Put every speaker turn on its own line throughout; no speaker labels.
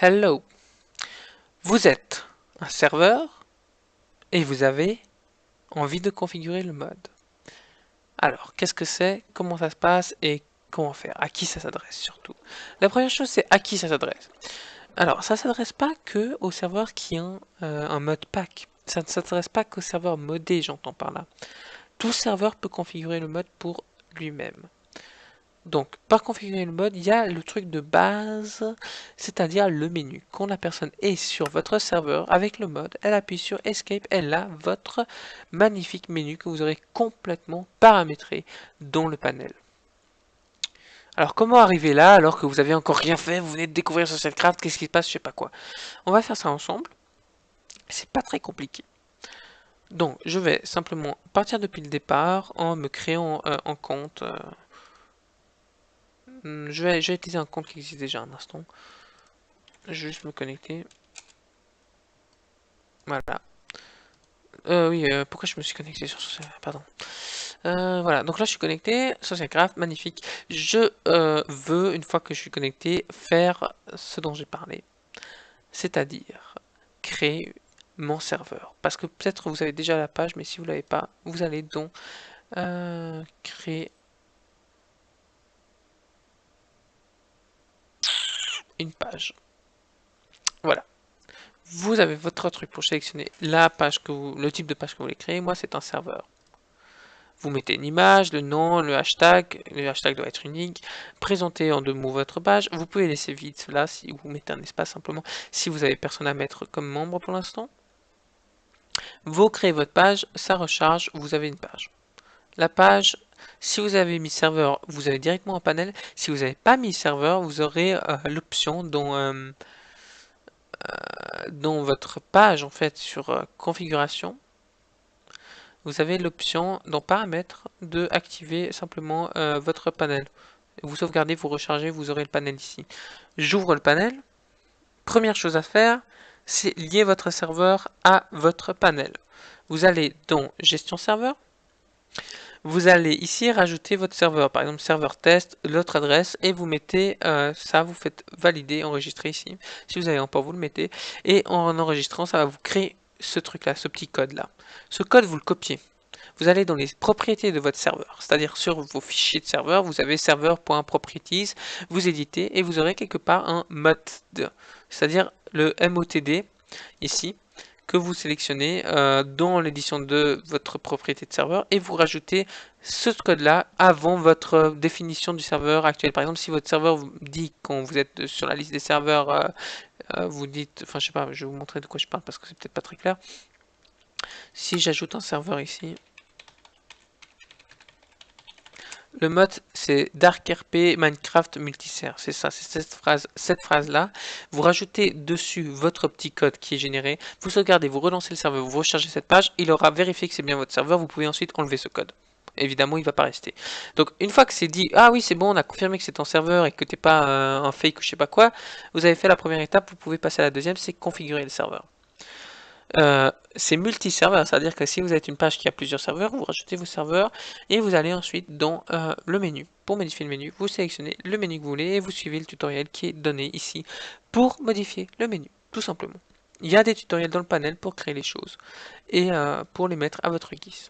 Hello, vous êtes un serveur et vous avez envie de configurer le mode. Alors, qu'est-ce que c'est, comment ça se passe et comment faire, à qui ça s'adresse surtout. La première chose, c'est à qui ça s'adresse. Alors, ça s'adresse pas que aux serveurs qui ont un mode pack. Ça ne s'adresse pas qu'aux serveurs modés, j'entends par là. Tout serveur peut configurer le mode pour lui-même. Donc, par configurer le mode, il y a le truc de base, c'est-à-dire le menu. Quand la personne est sur votre serveur avec le mode, elle appuie sur Escape, elle a votre magnifique menu que vous aurez complètement paramétré dans le panel. Alors, comment arriver là alors que vous avez encore rien fait, vous venez de découvrir SocialCraft, qu'est-ce qui se passe, je sais pas quoi. On va faire ça ensemble, c'est pas très compliqué. Donc, je vais simplement partir depuis le départ en me créant un compte. Je vais utiliser un compte qui existe déjà un instant. Je vais juste me connecter. Voilà. Oui, pourquoi je me suis connecté sur ce... Pardon. Voilà, donc là je suis connecté, SocialCraft, magnifique. Je veux, une fois que je suis connecté, faire ce dont j'ai parlé. C'est-à-dire créer mon serveur. Parce que peut-être vous avez déjà la page, mais si vous ne l'avez pas, vous allez donc créer une page. Voilà. Vous avez votre truc pour sélectionner la page que vous, le type de page que vous voulez créer. Moi, c'est un serveur. Vous mettez une image, le nom, le hashtag doit être unique, présentez en 2 mots votre page, vous pouvez laisser vide cela si vous mettez un espace simplement, si vous avez personne à mettre comme membre pour l'instant. Vous créez votre page, ça recharge, vous avez une page. La page, si vous avez mis serveur, vous avez directement un panel, si vous n'avez pas mis serveur, vous aurez l'option dans votre page en fait sur configuration, vous avez l'option dans paramètres de activer simplement votre panel. Vous sauvegardez, vous rechargez, vous aurez le panel ici. J'ouvre le panel. Première chose à faire, c'est lier votre serveur à votre panel. Vous allez dans gestion serveur. Vous allez ici rajouter votre serveur, par exemple serveur test, l'autre adresse, et vous mettez ça, vous faites valider, enregistrer ici. Si vous avez un port, vous le mettez, et en enregistrant, ça va vous créer ce truc-là, ce petit code-là. Ce code, vous le copiez. Vous allez dans les propriétés de votre serveur, c'est-à-dire sur vos fichiers de serveur, vous avez server.properties, vous éditez et vous aurez quelque part un mode, c'est-à-dire le MOTD ici, que vous sélectionnez dans l'édition de votre propriété de serveur et vous rajoutez ce code-là avant votre définition du serveur actuel. Par exemple, si votre serveur vous dit quand vous êtes sur la liste des serveurs, vous dites, enfin je sais pas, je vais vous montrer de quoi je parle parce que c'est peut-être pas très clair. Si j'ajoute un serveur ici, le mode c'est DarkRP Minecraft Multiser, c'est ça, c'est cette phrase-là. Vous rajoutez dessus votre petit code qui est généré, vous sauvegardez, vous relancez le serveur, vous rechargez cette page, il aura vérifié que c'est bien votre serveur, vous pouvez ensuite enlever ce code. Évidemment, il ne va pas rester. Donc, une fois que c'est dit, ah oui, c'est bon, on a confirmé que c'est ton serveur et que t'es pas un fake ou je sais pas quoi, vous avez fait la première étape, vous pouvez passer à la deuxième, c'est configurer le serveur. C'est multi-serveur, c'est-à-dire que si vous avez une page qui a plusieurs serveurs, vous rajoutez vos serveurs et vous allez ensuite dans le menu. Pour modifier le menu, vous sélectionnez le menu que vous voulez et vous suivez le tutoriel qui est donné ici pour modifier le menu, tout simplement. Il y a des tutoriels dans le panel pour créer les choses et pour les mettre à votre guise.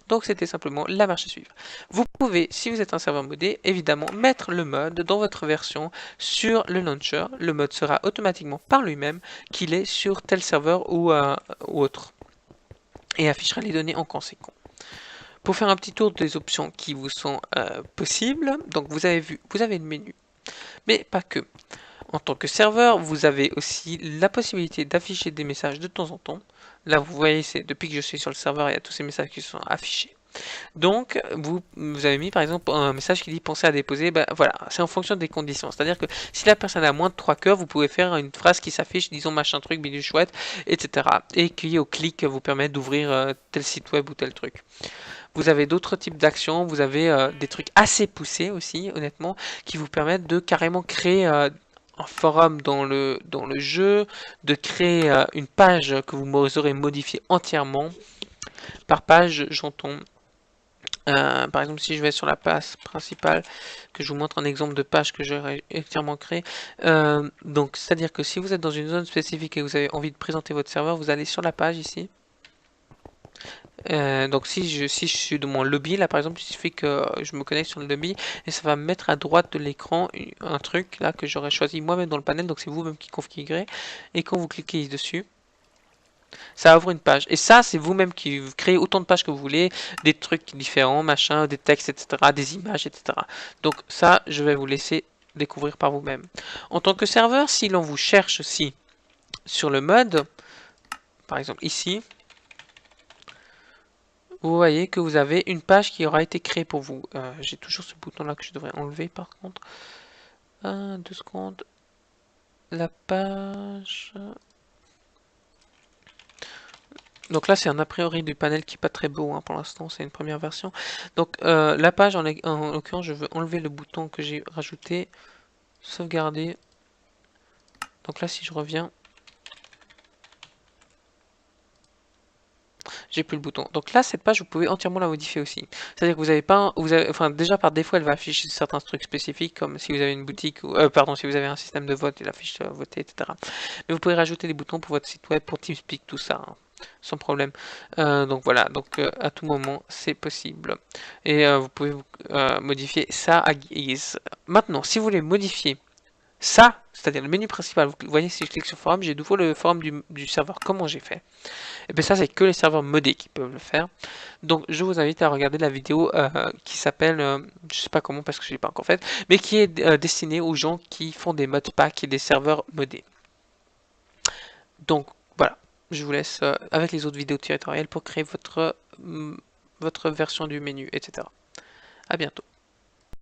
Donc c'était simplement la marche à suivre. Vous pouvez, si vous êtes un serveur modé, évidemment mettre le mode dans votre version sur le launcher. Le mode sera automatiquement par lui-même qu'il est sur tel serveur ou autre et affichera les données en conséquence. Pour faire un petit tour des options qui vous sont possibles, donc vous avez vu, vous avez le menu, mais pas que. En tant que serveur, vous avez aussi la possibilité d'afficher des messages de temps en temps. Là, vous voyez, c'est depuis que je suis sur le serveur, il y a tous ces messages qui sont affichés. Donc, vous avez mis par exemple un message qui dit pensez à déposer. Ben, voilà, c'est en fonction des conditions. C'est-à-dire que si la personne a moins de 3 cœurs, vous pouvez faire une phrase qui s'affiche, disons machin truc, bidule chouette, etc. Et qui au clic vous permet d'ouvrir tel site web ou tel truc. Vous avez d'autres types d'actions, vous avez des trucs assez poussés aussi, honnêtement, qui vous permettent de carrément créer un forum dans le jeu, de créer une page que vous aurez modifiée entièrement. Par page, j'entends Par exemple, si je vais sur la page principale, que je vous montre un exemple de page que j'aurais entièrement créé. Donc, c'est-à-dire que si vous êtes dans une zone spécifique et que vous avez envie de présenter votre serveur, vous allez sur la page ici. Donc si je suis dans mon lobby, là par exemple, il suffit que je me connecte sur le lobby et ça va me mettre à droite de l'écran un truc là que j'aurais choisi moi-même dans le panel, donc c'est vous-même qui configurez. Et quand vous cliquez dessus, ça ouvre une page. Et ça, c'est vous-même qui créez autant de pages que vous voulez, des trucs différents, machin, des textes, etc., des images, etc. Donc ça, je vais vous laisser découvrir par vous-même. En tant que serveur, si l'on vous cherche aussi sur le mode, par exemple ici, vous voyez que vous avez une page qui aura été créée pour vous. J'ai toujours ce bouton là que je devrais enlever par contre. 2 secondes. La page... Donc là c'est un a priori du panel qui est pas très beau hein, pour l'instant, c'est une première version. Donc la page en l'occurrence je veux enlever le bouton que j'ai rajouté, sauvegarder. Donc là si je reviens, j'ai plus le bouton. Donc là, cette page, vous pouvez entièrement la modifier aussi. C'est-à-dire que vous avez pas, enfin déjà par défaut, elle va afficher certains trucs spécifiques, comme si vous avez une boutique, ou, pardon, si vous avez un système de vote, il affiche voter, etc. Mais vous pouvez rajouter des boutons pour votre site web, pour TeamSpeak, tout ça, hein, sans problème. Donc voilà, donc à tout moment, c'est possible. Et vous pouvez modifier ça à guise. Maintenant, si vous voulez modifier ça, c'est-à-dire le menu principal, vous voyez si je clique sur forum, j'ai de nouveau le forum du serveur. Comment j'ai fait? Et bien ça c'est que les serveurs modés qui peuvent le faire. Donc je vous invite à regarder la vidéo qui s'appelle, je sais pas comment parce que je l'ai pas encore faite, mais qui est destinée aux gens qui font des modpacks et des serveurs modés. Donc voilà, je vous laisse avec les autres vidéos tutoriels pour créer votre version du menu, etc. À bientôt.